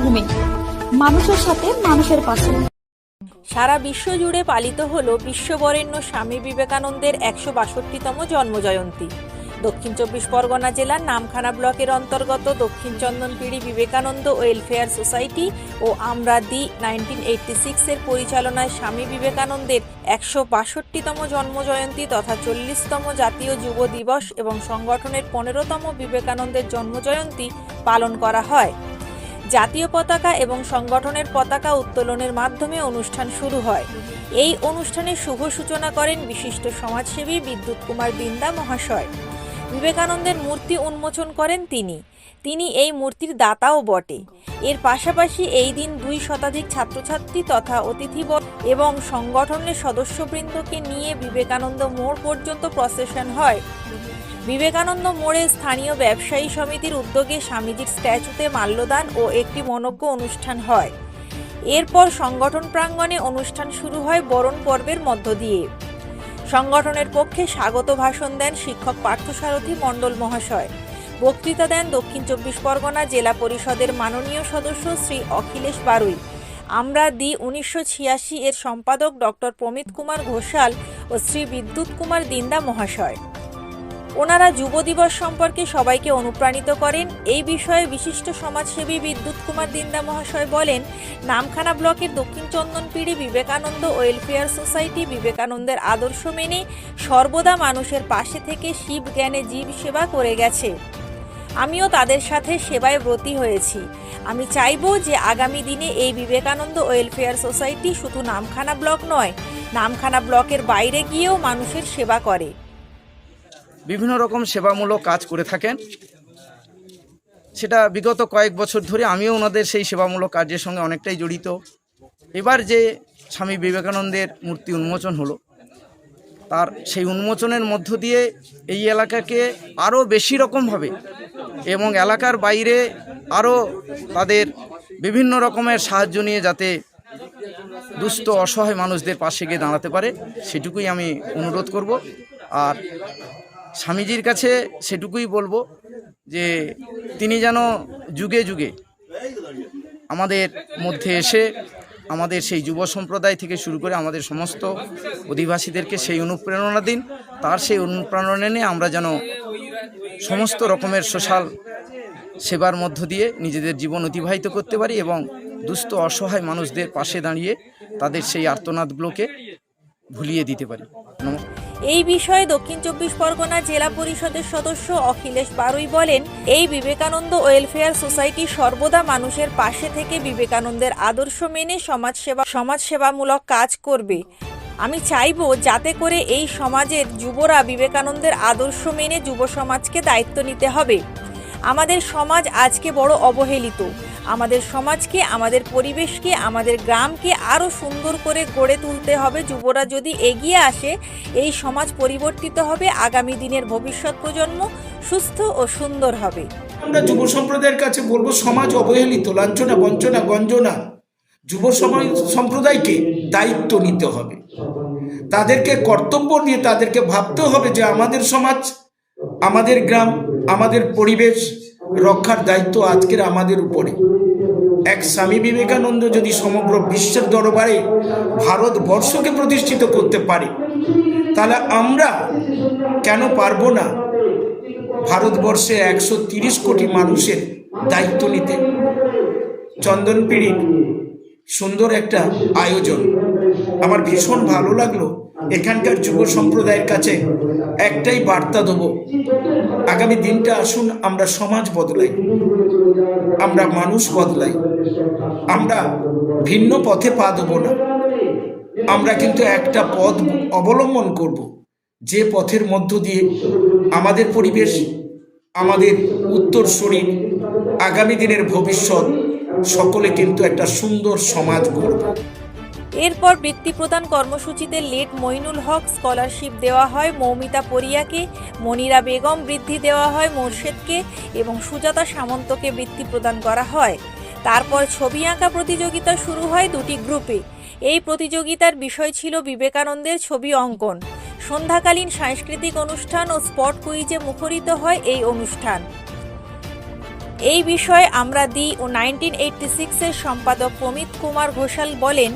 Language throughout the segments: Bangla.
ভূমি, মানুষের সাথে মানুষের পাশে। সারা বিশ্ব জুড়ে পালিত হলো বিশ্ববরেণ্য স্বামী বিবেকানন্দের ১৬২তম জন্মজয়ন্তী। দক্ষিণ চব্বিশ পরগনা জেলার নামখানা ব্লকের অন্তর্গত দক্ষিণ চন্দনপিড়ি বিবেকানন্দ ওয়েলফেয়ার সোসাইটি ও আমরা দি 1986 পরিচালনায় স্বামী বিবেকানন্দের ১৬২তম জন্মজয়ন্তী তথা ৪০তম জাতীয় যুব দিবস এবং সংগঠনের ১৫তম বিবেকানন্দের জন্মজয়ন্তী পালন করা হয়। জাতীয় পতাকা এবং সংগঠনের পতাকা উত্তোলনের মাধ্যমে অনুষ্ঠান শুরু হয়। এই অনুষ্ঠানের শুভ সূচনা করেন বিশিষ্ট সমাজসেবী বিদ্যুৎ কুমার দিন্দা মহাশয়। বিবেকানন্দের মূর্তি উন্মোচন করেন তিনি এই মূর্তির দাতাও বটে। এর পাশাপাশি এই দিন ২ শতাধিক ছাত্রছাত্রী তথা অতিথিবর এবং সংগঠনের সদস্যবৃন্দকে নিয়ে বিবেকানন্দ মোড় পর্যন্ত প্রসেশন হয়। বিবেকানন্দ মোড়ে স্থানীয় ব্যবসায়ী সমিতির উদ্যোগে স্বামীজির স্ট্যাচুতে মাল্যদান ও একটি মনোজ্ঞ অনুষ্ঠান হয়। এরপর সংগঠন প্রাঙ্গণে অনুষ্ঠান শুরু হয় বরণ পর্বের মধ্য দিয়ে। সংগঠনের পক্ষে স্বাগত ভাষণ দেন শিক্ষক পার্থসারথী মণ্ডল মহাশয়। বক্তৃতা দেন দক্ষিণ চব্বিশ পরগনা জেলা পরিষদের মাননীয় সদস্য শ্রী অখিলেশ বারুই। আমরা দি ১৯৮৬ এর সম্পাদক ডক্টর প্রমিত কুমার ঘোষাল ও শ্রী বিদ্যুৎ কুমার দিন্দা মহাশয়। ওনারা যুব দিবস সম্পর্কে সবাইকে অনুপ্রাণিত করেন। এই বিষয়ে বিশিষ্ট সমাজসেবী বিদ্যুৎ কুমার দিন্দা মহাশয় বলেন, নামখানা ব্লকের দক্ষিণ চন্দনপিড়ি বিবেকানন্দ ওয়েলফেয়ার সোসাইটি বিবেকানন্দের আদর্শ মেনে সর্বদা মানুষের পাশে থেকে শিব জ্ঞানে জীব সেবা করে গেছে। আমিও তাদের সাথে সেবায় ব্রতী হয়েছি। আমি চাইব যে আগামী দিনে এই বিবেকানন্দ ওয়েলফেয়ার সোসাইটি শুধু নামখানা ব্লক নয়, নামখানা ব্লকের বাইরে গিয়েও মানুষের সেবা করে। বিভিন্ন রকম সেবামূলক কাজ করে থাকেন। সেটা বিগত কয়েক বছর ধরে আমিও ওনাদের সেই সেবামূলক কাজের সঙ্গে অনেকটাই জড়িত। এবার যে স্বামী বিবেকানন্দের মূর্তি উন্মোচন হলো, তার সেই উন্মোচনের মধ্য দিয়ে এই এলাকাকে আরও বেশি রকমভাবে এবং এলাকার বাইরে আরও তাদের বিভিন্ন রকমের সাহায্য নিয়ে যাতে দুস্থ অসহায় মানুষদের পাশে গিয়ে দাঁড়াতে পারে, সেটুকুই আমি অনুরোধ করব। আর স্বামীজির কাছে সেটুকুই বলবো যে তিনি যেন যুগে যুগে আমাদের মধ্যে এসে আমাদের সেই যুব সম্প্রদায় থেকে শুরু করে আমাদের সমস্ত অধিবাসীদেরকে সেই অনুপ্রেরণা দিন। তার সেই অনুপ্রেরণা নিয়ে আমরা যেন সমস্ত রকমের সোশ্যাল সেবার মধ্য দিয়ে নিজেদের জীবন অতিবাহিত করতে পারি এবং দুস্থ অসহায় মানুষদের পাশে দাঁড়িয়ে তাদের সেই আর্তনাদগুলোকে ভুলিয়ে দিতে পারি। এই বিষয়ে দক্ষিণ চব্বিশ পরগনা জেলা পরিষদের সদস্য অখিলেশ বারুই বলেন, এই বিবেকানন্দ ওয়েলফেয়ার সোসাইটি সর্বদা মানুষের পাশে থেকে বিবেকানন্দের আদর্শ মেনে সমাজসেবামূলক কাজ করবে। আমি চাইব যাতে করে এই সমাজের যুবরা বিবেকানন্দের আদর্শ মেনে যুব সমাজকে দায়িত্ব নিতে হবে। আমাদের সমাজ আজকে বড় অবহেলিত। আমাদের সমাজকে, আমাদের পরিবেশকে, আমাদের গ্রামকে আরও সুন্দর করে গড়ে তুলতে হবে। যুবরা যদি এগিয়ে আসে, এই সমাজ পরিবর্তিত হবে, আগামী দিনের ভবিষ্যৎ প্রজন্ম সুস্থ ও সুন্দর হবে। আমরা যুব সম্প্রদায়ের কাছে বলবো, সমাজ অবহেলিত, লাঞ্ছনা বঞ্চনা গঞ্জনা, যুব সম্প্রদায়কে দায়িত্ব নিতে হবে। তাদেরকে কর্তব্য নিয়ে তাদেরকে ভাবতে হবে যে আমাদের সমাজ, আমাদের গ্রাম, আমাদের পরিবেশ রক্ষার দায়িত্ব আজকের আমাদের উপরে। এক স্বামী বিবেকানন্দ যদি সমগ্র বিশ্বের দরবারে ভারতবর্ষকে প্রতিষ্ঠিত করতে পারে, তাহলে আমরা কেন পারবো না ভারতবর্ষে ১৩০ কোটি মানুষের দায়িত্ব নিতে? চন্দনপিড়ির সুন্দর একটা আয়োজন, আমার ভীষণ ভালো লাগলো। এখানকার যুব সম্প্রদায়ের কাছে একটাই বার্তা দেব, আগামী দিনটা আসুন আমরা সমাজ বদলাই, আমরা মানুষ বদলাই, আমরা ভিন্ন পথে পা দেব না। আমরা কিন্তু একটা পথ অবলম্বন করব, যে পথের মধ্য দিয়ে আমাদের পরিবেশ, আমাদের উত্তরসূরি, আগামী দিনের ভবিষ্যৎ সকলে কিন্তু একটা সুন্দর সমাজ গড়ব। এরপর বৃত্তি প্রদান কর্মসূচিতে লেট মইনুল হক স্কলারশিপ দেওয়া হয় মৌমিতা পরিয়াকে, মনিরা বেগম বৃদ্ধি দেওয়া হয় মোর্শেদকে এবং সুজাতা সামন্তকে বৃত্তি প্রদান করা হয়। তারপর ছবি আঁকা প্রতিযোগিতা শুরু হয় 2টি গ্রুপে। এই প্রতিযোগিতার বিষয় ছিল বিবেকানন্দের ছবি অঙ্কন। সন্ধ্যাকালীন সাংস্কৃতিক অনুষ্ঠান ও স্পট কুইজে মুখরিত হয় এই অনুষ্ঠান। এই বিষয়ে আমরা দি ও 1986-এর সম্পাদক প্রমিত কুমার ঘোষাল বলেন,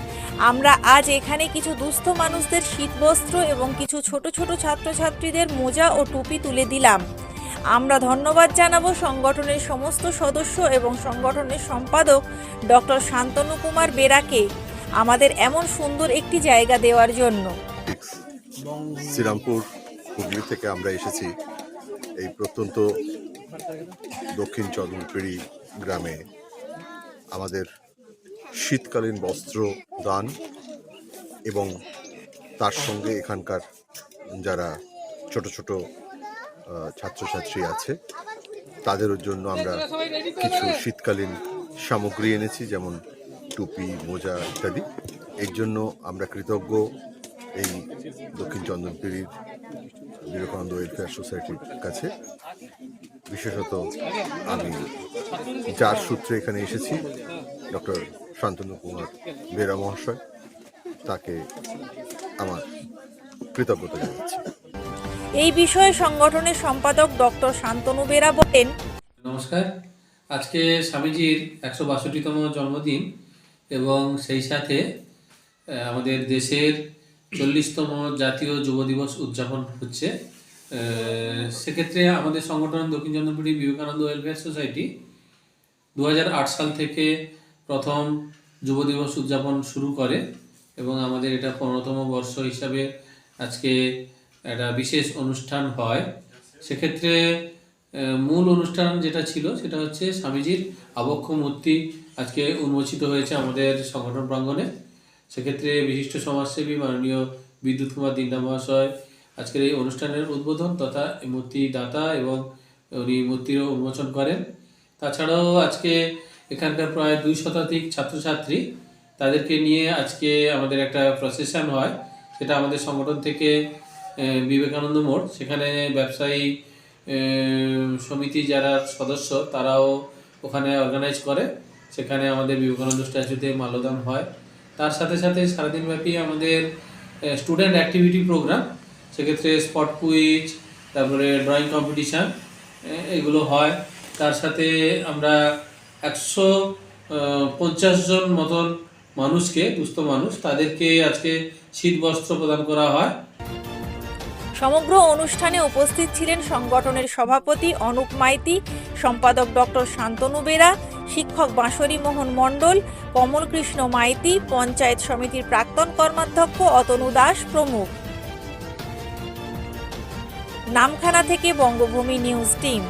আমরা আজ এখানে কিছু দুস্থ মানুষদের শীতবস্ত্র এবং কিছু ছোট ছোট ছাত্রছাত্রীদের মোজা ও টুপি তুলে দিলাম। আমরা ধন্যবাদ জানাবো সংগঠনের সমস্ত সদস্য এবং সংগঠনের সম্পাদক ডক্টর শান্তনু কুমার বেরাকে আমাদের এমন সুন্দর একটি জায়গা দেওয়ার জন্য। শ্রীরামপুর হুগলি থেকে আমরা এসেছি এই প্রত্যন্ত দক্ষিণ চন্দ্রপিড়ি গ্রামে আমাদের শীতকালীন বস্ত্র দান এবং তার সঙ্গে এখানকার যারা ছোট ছোট ছাত্রছাত্রী আছে তাদের জন্য আমরা কিছু শীতকালীন সামগ্রী এনেছি, যেমন টুপি, মোজা ইত্যাদি। এর জন্য আমরা কৃতজ্ঞ এই দক্ষিণ চন্দনপিড়ির বিবেকানন্দ ওয়েলফেয়ার সোসাইটির কাছে। বিশেষত আমি যার সূত্রে এখানে এসেছি, ডক্টর শান্তনু কুমার বেরা মহাশয়, তাকে আমার কৃতজ্ঞতা জানাচ্ছি। এই বিষয়ে সংগঠনের সম্পাদক ডক্টর শান্তনু বেরা বলেন, নমস্কার। আজকে স্বামীজির 162তম জন্মদিন এবং সেই সাথে আমাদের দেশের 40তম জাতীয় যুব দিবস উদযাপন হচ্ছে। সেক্ষেত্রে আমাদের সংগঠন দক্ষিণ চন্দ্রপিড়ি বিবেকানন্দ ওয়েলফেয়ার সোসাইটি 2008 সাল থেকে প্রথম যুব দিবস উদযাপন শুরু করে এবং আমাদের এটা 15তম বর্ষ হিসাবে আজকে একটা বিশেষ অনুষ্ঠান হয়। সেক্ষেত্রে মূল অনুষ্ঠান যেটা ছিল সেটা হচ্ছে স্বামীজির আবক্ষ মূর্তি আজকে উন্মোচিত হয়েছে আমাদের সংগঠন প্রাঙ্গণে। সেক্ষেত্রে বিশিষ্ট সমাজসেবী মাননীয় বিদ্যুৎ কুমার দিন্ডা মহাশয় আজকের এই অনুষ্ঠানের উদ্বোধন তথা মূর্তি দাতা এবং উনি মূর্তিরও উন্মোচন করেন। তাছাড়াও আজকে এখানকার প্রায় 2 শতাধিক ছাত্রছাত্রী, তাদেরকে নিয়ে আজকে আমাদের একটা প্রসেশন হয়, সেটা আমাদের সংগঠন থেকে বিবেকানন্দ মোড়, সেখানে ব্যবসায়ী সমিতি যারা সদস্য তারাও ওখানে অর্গানাইজ করে। সেখানে আমাদের বিবেকানন্দ স্ট্যাচুতে মাল্যদান হয়। তার সাথে সাথে সারাদিনব্যাপী আমাদের স্টুডেন্ট অ্যাক্টিভিটি প্রোগ্রাম, সেক্ষেত্রে স্পট কুইজ, তারপরে ড্রয়িং কম্পিটিশান, এগুলো হয়। তার সাথে আমরা 150 জন মতন মানুষকে, দুস্থ মানুষ, তাদেরকে আজকে শীত বস্ত্র প্রদান করা হয়। সমগ্র অনুষ্ঠানে উপস্থিত ছিলেন সংগঠনের সভাপতি অনুপ মাইতি, সম্পাদক ডক্টর শান্তনু বেরা, শিক্ষক বাঁশরী মোহন মণ্ডল, কমল কৃষ্ণ মাইতি, পঞ্চায়েত সমিতির প্রাক্তন কর্মাধ্যক্ষ অতনু দাস প্রমুখ। নামখানা থেকে বঙ্গভূমি নিউজ টিম।